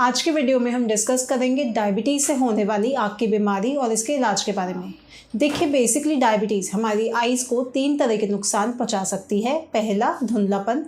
आज के वीडियो में हम डिस्कस करेंगे डायबिटीज़ से होने वाली आँख की बीमारी और इसके इलाज के बारे में। देखिए, बेसिकली डायबिटीज़ हमारी आइज़ को 3 तरह के नुकसान पहुंचा सकती है। पहला, धुंधलापन।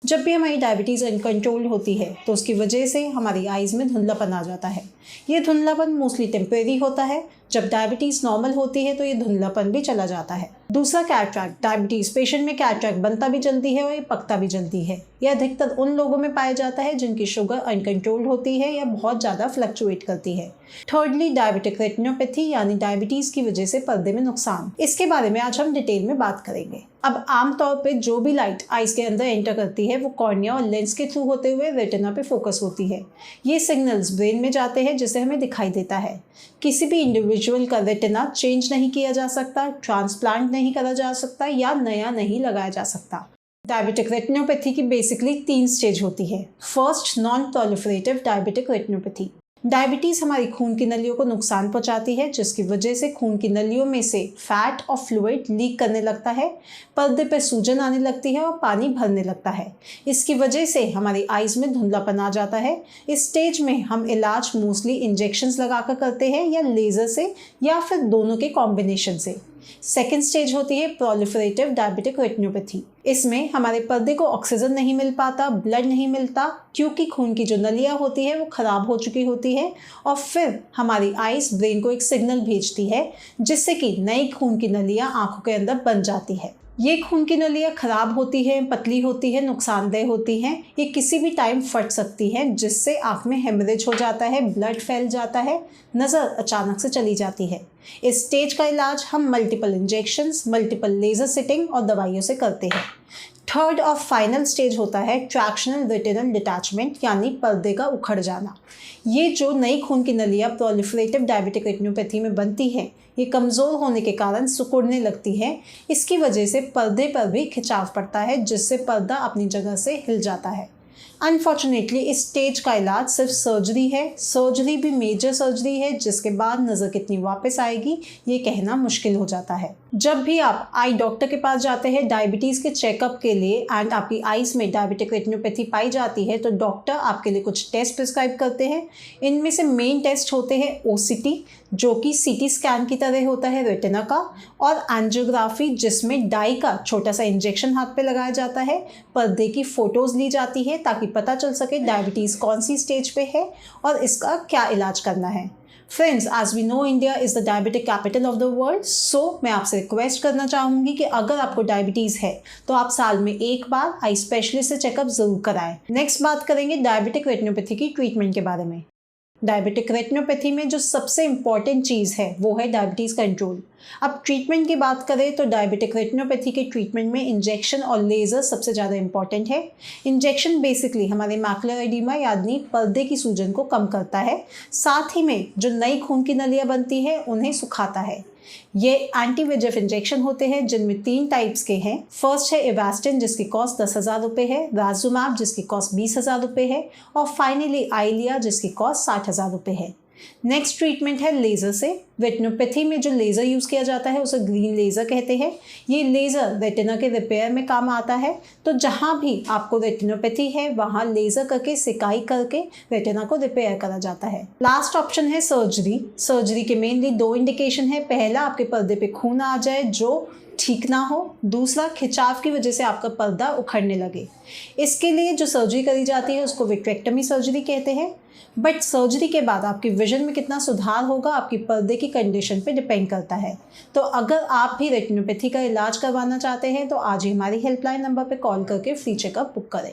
जब भी हमारी डायबिटीज़ अनकंट्रोल्ड होती है तो उसकी वजह से हमारी आइज़ में धुंधलापन आ जाता है। ये धुंधलापन मोस्टली टेम्परेरी होता है। जब डायबिटीज़ नॉर्मल होती है तो ये धुंधलापन भी चला जाता है। दूसरा, कैटरैक्ट। डायबिटीज़ पेशेंट में कैटरैक्ट बनता भी जल्दी है और ये पकता भी जल्दी है। यह अधिकतर उन लोगों में पाया जाता है जिनकी शुगर अनकंट्रोल्ड होती है या बहुत ज़्यादा फ्लक्चुएट करती है। थर्डली, डायबिटिक रेटिनोपैथी यानी डायबिटीज़ की वजह से पर्दे में नुकसान। इसके बारे में आज हम डिटेल में बात करेंगे। अब आमतौर पे जो भी लाइट आइज़ के अंदर एंटर करती है वो कॉर्निया और लेंस के थ्रू होते हुए रेटिना पे फोकस होती है। ये सिग्नल्स ब्रेन में जाते हैं जिससे हमें दिखाई देता है। किसी भी इंडिविजुअल का रेटिना चेंज नहीं किया जा सकता, ट्रांसप्लांट नहीं करा जा सकता या नया नहीं लगाया जा सकता। डायबिटिक रेटिनोपैथी की बेसिकली 3 स्टेज होती है। First, non proliferative diabetic retinopathy. Diabetes हमारी खून की नलियों को नुकसान पहुंचाती है जिसकी वजह से खून की नलियों में से फैट और फ्लूइड लीक करने लगता है, पर्दे पर सूजन आने लगती है और पानी भरने लगता है। इसकी वजह से हमारी आइज़ में धुंधलापन आ जाता है। इस स्टेज में हम इलाज मोस्टली इंजेक्शंस लगाकर करते हैं या लेज़र से या फिर दोनों के कॉम्बिनेशन से। सेकेंड स्टेज होती है प्रोलिफरेटिव डायबिटिक रेटिनोपैथी। इसमें हमारे पर्दे को ऑक्सीजन नहीं मिल पाता, ब्लड नहीं मिलता क्योंकि खून की जो नलियाँ होती है वो ख़राब हो चुकी होती है और फिर हमारी आइज़ ब्रेन को एक सिग्नल भेजती है जिससे कि नई खून की नलियाँ आँखों के अंदर बन जाती है। ये खून की नलियाँ ख़राब होती हैं, पतली होती है, नुकसानदेह होती हैं। ये किसी भी टाइम फट सकती हैं जिससे आँख में हेमरेज हो जाता है, ब्लड फैल जाता है, नज़र अचानक से चली जाती है। इस स्टेज का इलाज हम multiple injections, multiple laser sitting और दवाइयों से करते हैं। थर्ड और फाइनल स्टेज होता है ट्रैक्शनल रेटिनल डिटैचमेंट यानी पर्दे का उखड़ जाना। ये जो नई खून की नलियाँ प्रोलिफरेटिव डायबिटिक रेटिनोपैथी में बनती हैं, ये कमज़ोर होने के कारण सिकुड़ने लगती हैं। इसकी वजह से पर्दे पर भी खिंचाव पड़ता है जिससे पर्दा अपनी जगह से हिल जाता है। अनफॉर्चुनेटली इस स्टेज का इलाज सिर्फ सर्जरी है। सर्जरी भी मेजर सर्जरी है जिसके बाद नज़र कितनी वापस आएगी ये कहना मुश्किल हो जाता है। जब भी आप आई डॉक्टर के पास जाते हैं डायबिटीज़ के चेकअप के लिए एंड आपकी आइज़ में डायबिटिक रेटिनोपैथी पाई जाती है तो डॉक्टर आपके लिए कुछ टेस्ट प्रिस्क्राइब करते हैं। इनमें से मेन टेस्ट होते हैं OCT जो कि CT स्कैन की तरह होता है रेटिना का, और एंजियोग्राफी जिसमें डाई का छोटा सा इंजेक्शन हाथ पे लगाया जाता है। पर्दे की फ़ोटोज़ ली जाती है ताकि पता चल सके डायबिटीज़ कौन सी स्टेज पे है और इसका क्या इलाज करना है। Friends, as we know India is the diabetic capital of the world, so मैं आपसे रिक्वेस्ट करना चाहूँगी कि अगर आपको डायबिटीज़ है तो आप साल में एक बार आई स्पेशलिस्ट से चेकअप ज़रूर कराएं। नेक्स्ट बात करेंगे डायबिटिक रेटिनोपैथी की ट्रीटमेंट के बारे में। डायबिटिक रेटिनोपैथी में जो सबसे इम्पॉर्टेंट चीज़ है वो है डायबिटीज़ कंट्रोल। अब ट्रीटमेंट की बात करें तो डायबिटिक रेटिनोपैथी के ट्रीटमेंट में इंजेक्शन और लेज़र सबसे ज़्यादा इम्पॉर्टेंट है। इंजेक्शन बेसिकली हमारे मैकुलर एडिमा यानी पर्दे की सूजन को कम करता है, साथ ही में जो नई खून की नलियाँ बनती है उन्हें सुखाता है। ये एंटी-VEGF इंजेक्शन होते हैं जिनमें 3 टाइप्स के हैं। फर्स्ट है एवास्टिन जिसकी कॉस्ट 10,000 रुपये है, राजुमैब जिसकी कॉस्ट 20,000 रुपये है और फाइनली आइलिया जिसकी कॉस्ट 60,000 रुपये है। नेक्स्ट ट्रीटमेंट है लेज़र से। रेटिनोपैथी में जो लेज़र यूज़ किया जाता है उसे ग्रीन लेज़र कहते हैं। ये लेज़र रेटिना के रिपेयर में काम आता है। तो जहाँ भी आपको रेटिनोपैथी है वहाँ लेज़र करके सिकाई करके रेटिना को रिपेयर करा जाता है। लास्ट ऑप्शन है सर्जरी। सर्जरी के मेनली 2 इंडिकेशन है। पहला, आपके पर्दे पे खून आ जाए जो ठीक ना हो। दूसरा, खिंचाव की वजह से आपका पर्दा उखड़ने लगे। इसके लिए जो सर्जरी करी जाती है उसको विट्रेक्टमी सर्जरी कहते हैं। बट सर्जरी के बाद आपकी विजन में कितना सुधार होगा आपकी पर्दे की कंडीशन पे डिपेंड करता है। तो अगर आप भी रेटिनोपैथी का इलाज करवाना चाहते हैं तो आज ही हमारी हेल्पलाइन नंबर पे कॉल करके फ्री चेकअप बुक करें।